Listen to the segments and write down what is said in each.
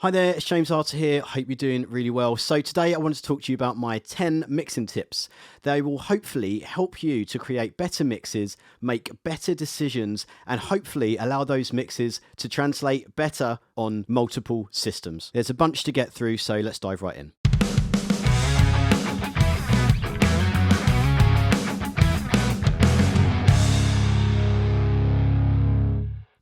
Hi there, it's James Arter here. Hope you're doing really well. So today I wanted to talk to you about my 10 mixing tips. They will hopefully help you to create better mixes, make better decisions, and hopefully allow those mixes to translate better on multiple systems. There's a bunch to get through, so let's dive right in.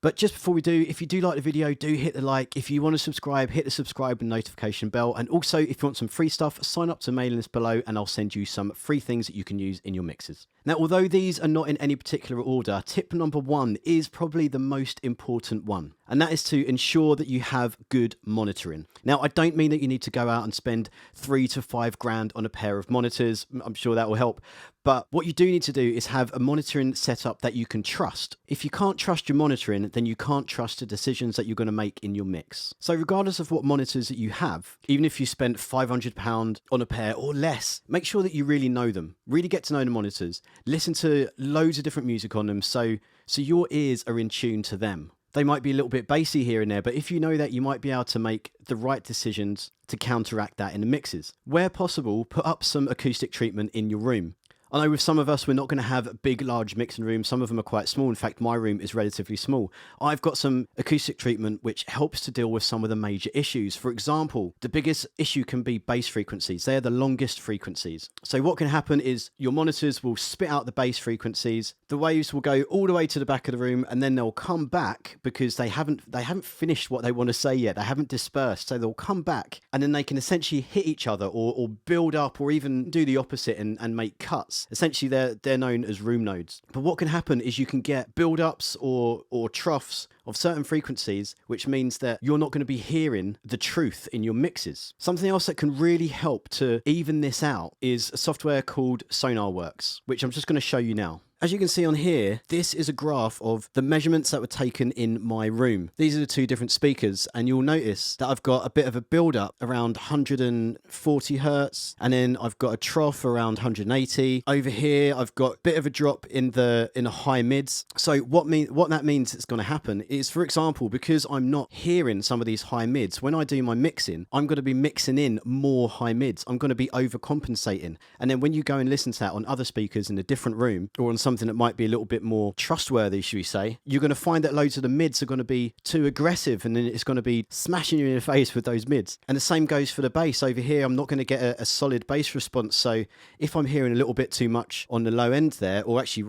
But just before we do, if you do like the video, do hit the like. If you want to subscribe, hit the subscribe and notification bell. And also, if you want some free stuff, sign up to the mailing list below and I'll send you some free things that you can use in your mixes. Now, although these are not in any particular order, tip number 1 is probably the most important one. And that is to ensure that you have good monitoring. Now, I don't mean that you need to go out and spend 3 to 5 grand on a pair of monitors. I'm sure that will help. But what you do need to do is have a monitoring setup that you can trust. If you can't trust your monitoring, then you can't trust the decisions that you're going to make in your mix. So regardless of what monitors that you have, even if you spent £500 on a pair or less, make sure that you really know them. Really get to know the monitors. Listen to loads of different music on them so your ears are in tune to them. They might be a little bit bassy here and there, but if you know that, you might be able to make the right decisions to counteract that in the mixes. Where possible, put up some acoustic treatment in your room. I know with some of us, we're not going to have big, large mixing rooms. Some of them are quite small. In fact, my room is relatively small. I've got some acoustic treatment which helps to deal with some of the major issues. For example, the biggest issue can be bass frequencies. They're the longest frequencies. So what can happen is your monitors will spit out the bass frequencies. The waves will go all the way to the back of the room and then they'll come back because they haven't finished what they want to say yet. They haven't dispersed. So they'll come back and then they can essentially hit each other or build up or even do the opposite and make cuts. Essentially, they're known as room nodes. But what can happen is you can get build-ups or troughs of certain frequencies, which means that you're not going to be hearing the truth in your mixes. Something else that can really help to even this out is a software called SonarWorks, which I'm just going to show you now. As you can see on here, this is a graph of the measurements that were taken in my room. These are the 2 different speakers, and you'll notice that I've got a bit of a build-up around 140 hertz, and then I've got a trough around 180. Over here, I've got a bit of a drop in the high mids. So what that means is going to happen is, for example, because I'm not hearing some of these high mids, when I do my mixing, I'm going to be mixing in more high mids. I'm going to be overcompensating. And then when you go and listen to that on other speakers in a different room or on something that might be a little bit more trustworthy, should we say, you're going to find that loads of the mids are going to be too aggressive and then it's going to be smashing you in the face with those mids. And the same goes for the bass. Over here, I'm not going to get a solid bass response. So if I'm hearing a little bit too much on the low end there, or actually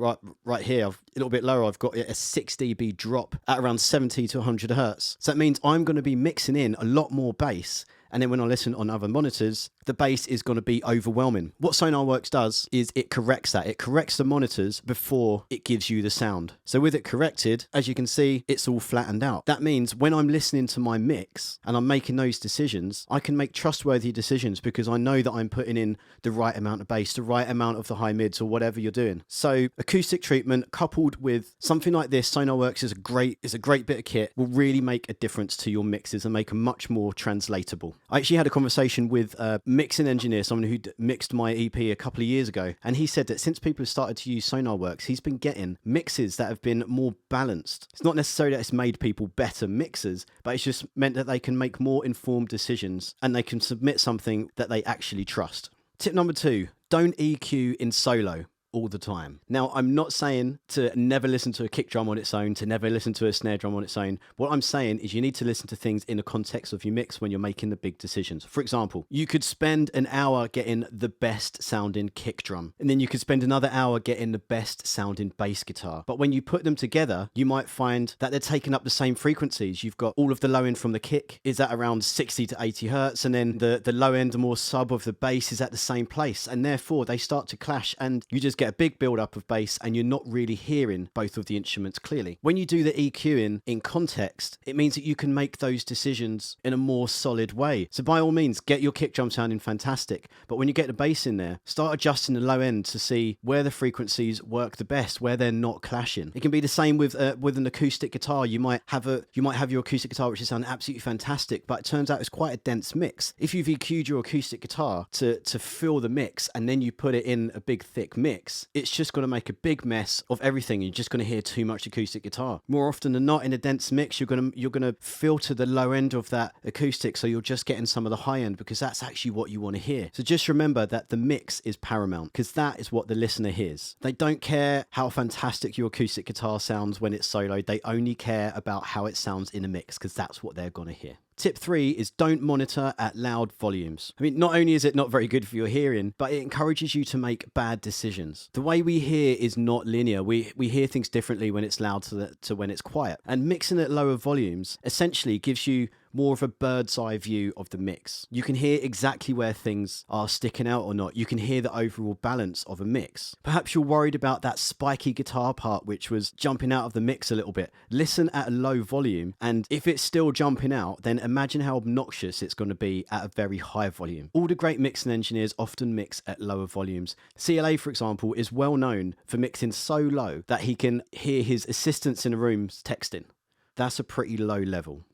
right here, a little bit lower, I've got a 6 dB drop at around 70 to 100 hertz. So that means I'm going to be mixing in a lot more bass. And then when I listen on other monitors, the bass is going to be overwhelming. What SonarWorks does is it corrects that. It corrects the monitors before it gives you the sound. So with it corrected, as you can see, it's all flattened out. That means when I'm listening to my mix and I'm making those decisions, I can make trustworthy decisions because I know that I'm putting in the right amount of bass, the right amount of the high mids or whatever you're doing. So acoustic treatment coupled with something like this, SonarWorks is a great bit of kit, will really make a difference to your mixes and make them much more translatable. I actually had a conversation with a mixing engineer, someone who mixed my EP a couple of years ago, and he said that since people have started to use SonarWorks, he's been getting mixes that have been more balanced. It's not necessarily that it's made people better mixers, but it's just meant that they can make more informed decisions and they can submit something that they actually trust. Tip number 2, don't EQ in solo all the time. Now, I'm not saying to never listen to a kick drum on its own, to never listen to a snare drum on its own. What I'm saying is you need to listen to things in the context of your mix when you're making the big decisions. For example, you could spend an hour getting the best sounding kick drum, and then you could spend another hour getting the best sounding bass guitar. But when you put them together, you might find that they're taking up the same frequencies. You've got all of the low end from the kick is at around 60 to 80 hertz, and then the low end, the more sub of the bass is at the same place, and therefore they start to clash, and you just get a big build up of bass and you're not really hearing both of the instruments clearly. When you do the EQing in context, it means that you can make those decisions in a more solid way. So by all means, get your kick drum sounding fantastic, but when you get the bass in there, start adjusting the low end to see where the frequencies work the best, where they're not clashing. It can be the same with an acoustic guitar. You might have your acoustic guitar which is sounding absolutely fantastic, but it turns out it's quite a dense mix. If you've EQ'd your acoustic guitar to fill the mix and then you put it in a big thick mix, mix, it's just going to make a big mess of everything. You're just going to hear too much acoustic guitar. More often than not, in a dense mix, you're going to filter the low end of that acoustic, so you're just getting some of the high end, because that's actually what you want to hear. So just remember that the mix is paramount, because that is what the listener hears. They don't care how fantastic your acoustic guitar sounds when it's soloed. They only care about how it sounds in a mix, because that's what they're going to hear. Tip 3 is don't monitor at loud volumes. I mean, not only is it not very good for your hearing, but it encourages you to make bad decisions. The way we hear is not linear. We hear things differently when it's loud to when it's quiet. And mixing at lower volumes essentially gives you more of a bird's eye view of the mix. You can hear exactly where things are sticking out or not. You can hear the overall balance of a mix. Perhaps you're worried about that spiky guitar part which was jumping out of the mix a little bit. Listen at a low volume, and if it's still jumping out, then imagine how obnoxious it's going to be at a very high volume. All the great mixing engineers often mix at lower volumes. CLA, for example, is well known for mixing so low that he can hear his assistants in a room texting. That's a pretty low level.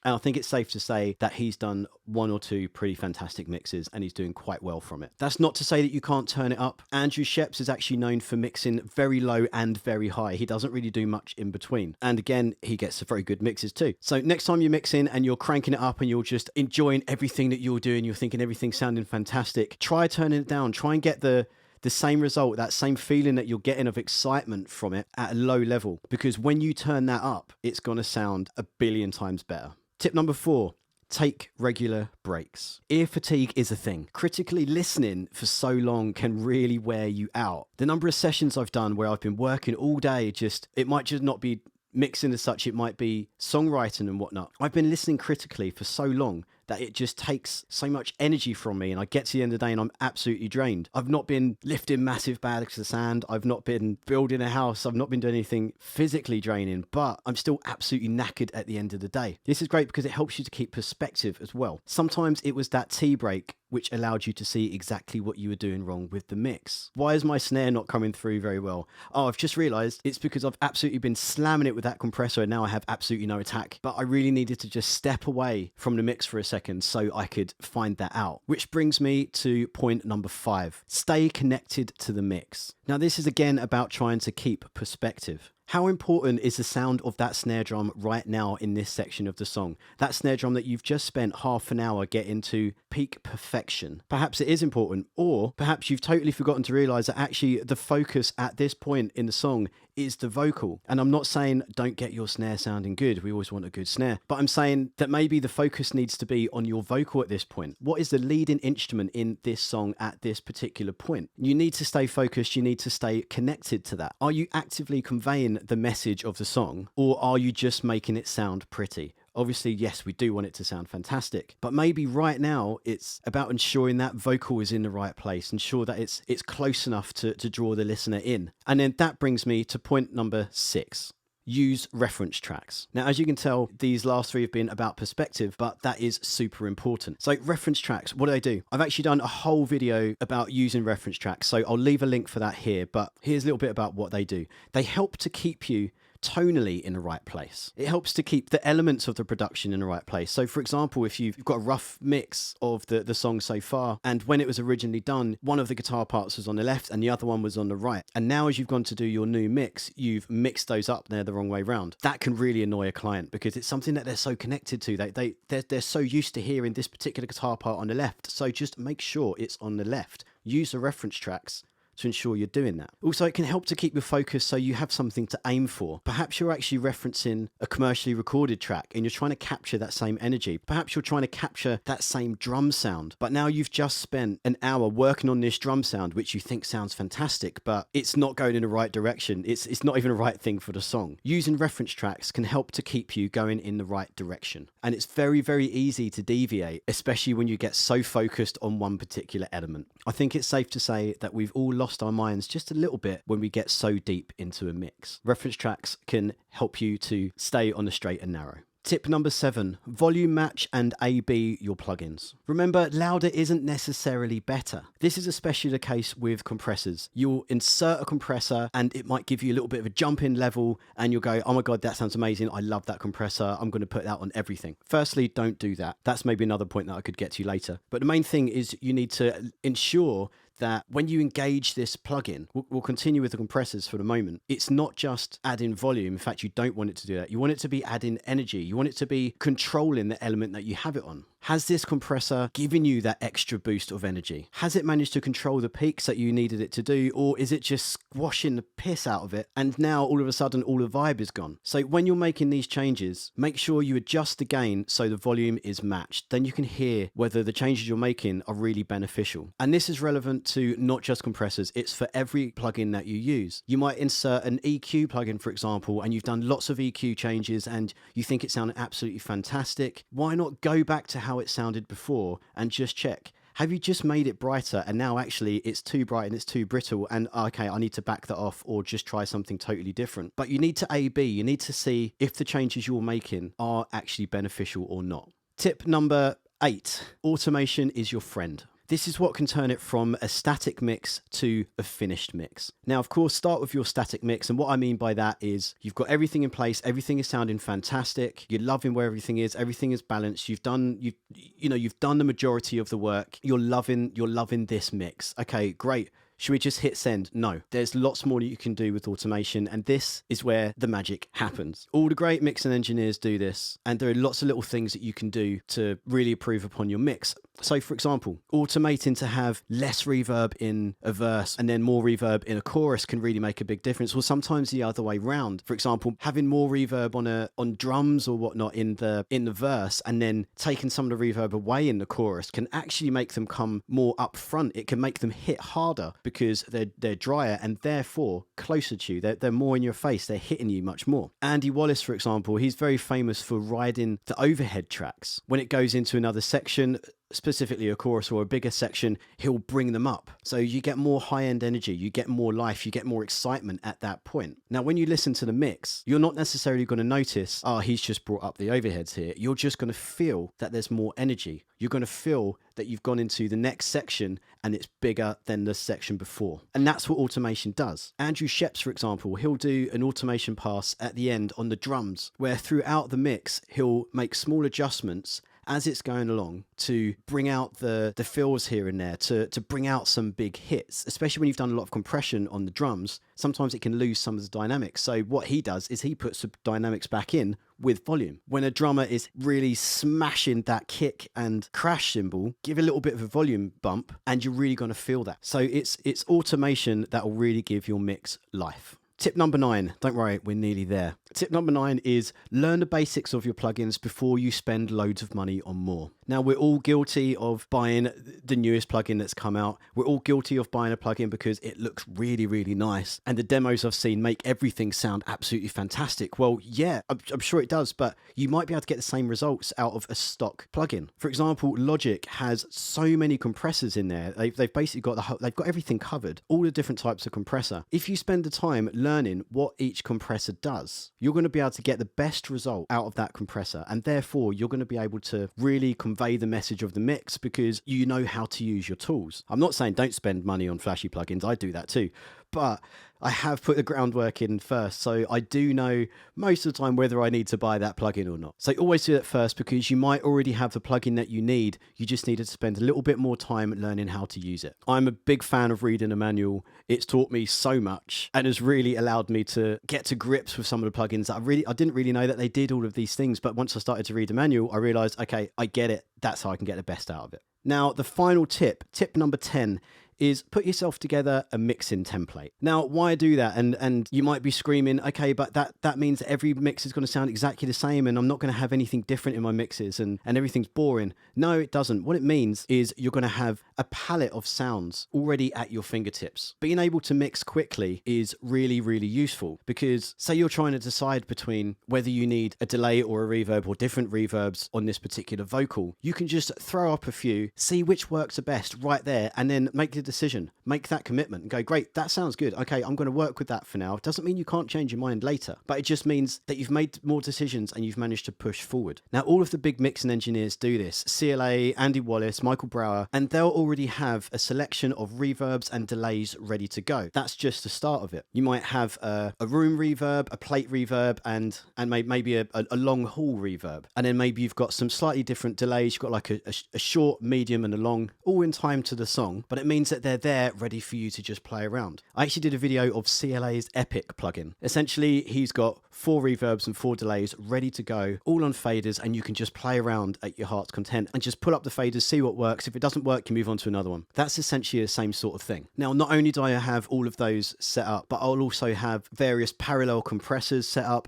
And I think it's safe to say that he's done one or two pretty fantastic mixes, and he's doing quite well from it. That's not to say that you can't turn it up. Andrew Sheps is actually known for mixing very low and very high. He doesn't really do much in between. And again, he gets very good mixes too. So next time you're mixing and you're cranking it up and you're just enjoying everything that you're doing, you're thinking everything's sounding fantastic, try turning it down. Try and get the same result, that same feeling that you're getting of excitement from it at a low level. Because when you turn that up, it's going to sound a billion times better. Tip number 4, take regular breaks. Ear fatigue is a thing. Critically listening for so long can really wear you out. The number of sessions I've done where I've been working all day, it might just not be mixing as such, it might be songwriting and whatnot. I've been listening critically for so long that it just takes so much energy from me, and I get to the end of the day and I'm absolutely drained. I've not been lifting massive bags of sand, I've not been building a house, I've not been doing anything physically draining, but I'm still absolutely knackered at the end of the day. This is great because it helps you to keep perspective as well. Sometimes it was that tea break which allowed you to see exactly what you were doing wrong with the mix. Why is my snare not coming through very well? Oh, I've just realized it's because I've absolutely been slamming it with that compressor and now I have absolutely no attack. But I really needed to just step away from the mix for a second so I could find that out. Which brings me to point number 5. Stay connected to the mix. Now this is again about trying to keep perspective. How important is the sound of that snare drum right now in this section of the song? That snare drum that you've just spent half an hour getting to peak perfection. Perhaps it is important, or perhaps you've totally forgotten to realize that actually the focus at this point in the song is the vocal. And I'm not saying don't get your snare sounding good. We always want a good snare. But I'm saying that maybe the focus needs to be on your vocal at this point. What is the leading instrument in this song at this particular point? You need to stay focused. You need to stay connected to that. Are you actively conveying the message of the song, or are you just making it sound pretty? Obviously, yes, we do want it to sound fantastic, but maybe right now it's about ensuring that vocal is in the right place, ensure that it's close enough to draw the listener in. And then that brings me to point number 6. Use reference tracks. Now, as you can tell, these last 3 have been about perspective, but that is super important. So reference tracks, what do? I've actually done a whole video about using reference tracks, so I'll leave a link for that here, but here's a little bit about what they do. They help to keep you tonally in the right place. It helps to keep the elements of the production in the right place. So for example, if you've got a rough mix of the song so far, and when it was originally done, one of the guitar parts was on the left and the other one was on the right. And now as you've gone to do your new mix, you've mixed those up there the wrong way round. That can really annoy a client because it's something that they're so connected to. They're so used to hearing this particular guitar part on the left. So just make sure it's on the left. Use the reference tracks to ensure you're doing that. Also, it can help to keep your focus so you have something to aim for. Perhaps you're actually referencing a commercially recorded track and you're trying to capture that same energy. Perhaps you're trying to capture that same drum sound, but now you've just spent an hour working on this drum sound, which you think sounds fantastic, but it's not going in the right direction. It's not even the right thing for the song. Using reference tracks can help to keep you going in the right direction. And it's very, very easy to deviate, especially when you get so focused on one particular element. I think it's safe to say that we've all lost our minds just a little bit when we get so deep into a mix. Reference tracks can help you to stay on the straight and narrow. Tip number 7, volume match and A/B your plugins. Remember, louder isn't necessarily better. This is especially the case with compressors. You'll insert a compressor and it might give you a little bit of a jump in level and you'll go, oh my God, that sounds amazing. I love that compressor. I'm going to put that on everything. Firstly, don't do that. That's maybe another point that I could get to later. But the main thing is you need to ensure that when you engage this plugin, we'll continue with the compressors for the moment. It's not just adding volume. In fact, you don't want it to do that. You want it to be adding energy. You want it to be controlling the element that you have it on. Has this compressor given you that extra boost of energy? Has it managed to control the peaks that you needed it to do? Or is it just squashing the piss out of it? And now all of a sudden, all the vibe is gone. So when you're making these changes, make sure you adjust the gain so the volume is matched. Then you can hear whether the changes you're making are really beneficial. And this is relevant to not just compressors. It's for every plugin that you use. You might insert an EQ plugin, for example, and you've done lots of EQ changes and you think it sounded absolutely fantastic. Why not go back to how it sounded before and just check? Have you just made it brighter and now actually it's too bright and it's too brittle and okay, I need to back that off or just try something totally different? But you need to A/B. You need to see if the changes you're making are actually beneficial or not. Tip number 8, automation is your friend. This is what can turn it from a static mix to a finished mix. Now, of course, start with your static mix. And what I mean by that is you've got everything in place. Everything is sounding fantastic. You're loving where everything is. Everything is balanced. You've done the majority of the work. You're loving this mix. Okay, great. Should we just hit send? No, there's lots more that you can do with automation, and this is where the magic happens. All the great mixing engineers do this, and there are lots of little things that you can do to really improve upon your mix. So, for example, automating to have less reverb in a verse and then more reverb in a chorus can really make a big difference, or sometimes the other way round. For example, having more reverb on drums or whatnot in the verse and then taking some of the reverb away in the chorus can actually make them come more up front. It can make them hit harder because they're drier and therefore closer to you. They're more in your face. They're hitting you much more. Andy Wallace, for example, he's very famous for riding the overhead tracks. When it goes into another section, specifically a chorus or a bigger section, he'll bring them up. So you get more high-end energy, you get more life, you get more excitement at that point. Now, when you listen to the mix, you're not necessarily going to notice, he's just brought up the overheads here. You're just going to feel that there's more energy. You're going to feel that you've gone into the next section and it's bigger than the section before. And that's what automation does. Andrew Sheps, for example, he'll do an automation pass at the end on the drums, where throughout the mix, he'll make small adjustments as it's going along to bring out the fills here and there, to bring out some big hits, especially when you've done a lot of compression on the drums. Sometimes it can lose some of the dynamics. So what he does is he puts the dynamics back in with volume. When a drummer is really smashing that kick and crash cymbal, give a little bit of a volume bump and you're really going to feel that. So it's automation that will really give your mix life. Tip number 9, don't worry, we're nearly there. Tip number 9 is learn the basics of your plugins before you spend loads of money on more. Now, we're all guilty of buying the newest plugin that's come out. We're all guilty of buying a plugin because it looks really, really nice. And the demos I've seen make everything sound absolutely fantastic. Well, yeah, I'm sure it does, but you might be able to get the same results out of a stock plugin. For example, Logic has so many compressors in there. They've basically got they've got everything covered, all the different types of compressor. If you spend the time learning what each compressor does, you're going to be able to get the best result out of that compressor. And therefore, you're going to be able to really convey the message of the mix because you know how to use your tools. I'm not saying don't spend money on flashy plugins. I do that too. But I have put the groundwork in first, so I do know most of the time whether I need to buy that plugin or not. So always do that first because you might already have the plugin that you need. You just need to spend a little bit more time learning how to use it. I'm a big fan of reading a manual. It's taught me so much and has really allowed me to get to grips with some of the plugins that I didn't really know that they did all of these things. But once I started to read the manual, I realized, okay, I get it. That's how I can get the best out of it. Now, the final tip number 10, is put yourself together a mixing template. Now, why do that? And you might be screaming, okay, but that means every mix is going to sound exactly the same and I'm not going to have anything different in my mixes and everything's boring. No, it doesn't. What it means is you're going to have a palette of sounds already at your fingertips. Being able to mix quickly is really, really useful because say you're trying to decide between whether you need a delay or a reverb or different reverbs on this particular vocal. You can just throw up a few, see which works the best right there, and then make the decision, make that commitment and go, great, that sounds good. Okay, I'm going to work with that for now. It doesn't mean you can't change your mind later, but it just means that you've made more decisions and you've managed to push forward. Now, all of the big mixing engineers do this. CLA, Andy Wallace, Michael Brower, and they'll already have a selection of reverbs and delays ready to go. That's just the start of it. You might have a room reverb, a plate reverb, and maybe a long haul reverb. And then maybe you've got some slightly different delays. You've got like a short, medium, and a long, all in time to the song. But it means that they're there ready for you to just play around. I actually did a video of CLA's Epic plugin. Essentially, he's got 4 reverbs and 4 delays ready to go, all on faders, and you can just play around at your heart's content and just pull up the faders, see what works. If it doesn't work, you move on to another one. That's essentially the same sort of thing. Now, not only do I have all of those set up, but I'll also have various parallel compressors set up.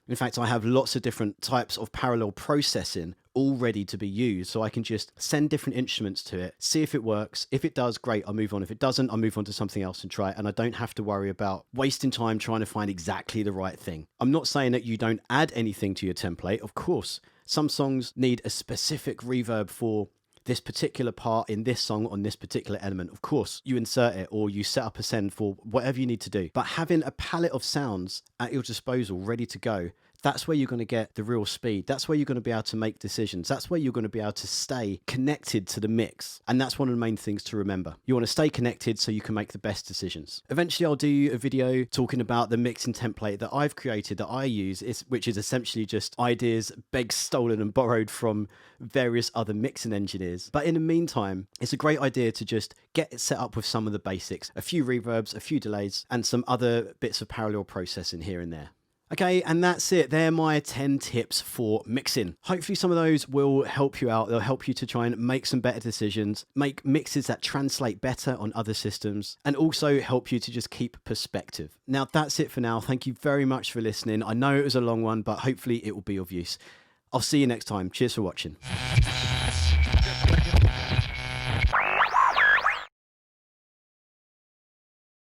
In fact, I have lots of different types of parallel processing all ready to be used, so I can just send different instruments to it, see if it works. If it does, great, I'll move on. If it doesn't, I'll move on to something else and try it, and I don't have to worry about wasting time trying to find exactly the right thing. I'm not saying that you don't add anything to your template. Of course, some songs need a specific reverb for this particular part in this song on this particular element. Of course, you insert it or you set up a send for whatever you need to do. But having a palette of sounds at your disposal ready to go, that's where you're going to get the real speed. That's where you're going to be able to make decisions. That's where you're going to be able to stay connected to the mix. And that's one of the main things to remember. You want to stay connected so you can make the best decisions. Eventually, I'll do a video talking about the mixing template that I've created, that I use, which is essentially just ideas begged, stolen and borrowed from various other mixing engineers. But in the meantime, it's a great idea to just get it set up with some of the basics, a few reverbs, a few delays, and some other bits of parallel processing here and there. Okay, and that's it. They're my 10 tips for mixing. Hopefully some of those will help you out. They'll help you to try and make some better decisions, make mixes that translate better on other systems, and also help you to just keep perspective. Now, that's it for now. Thank you very much for listening. I know it was a long one, but hopefully it will be of use. I'll see you next time. Cheers for watching.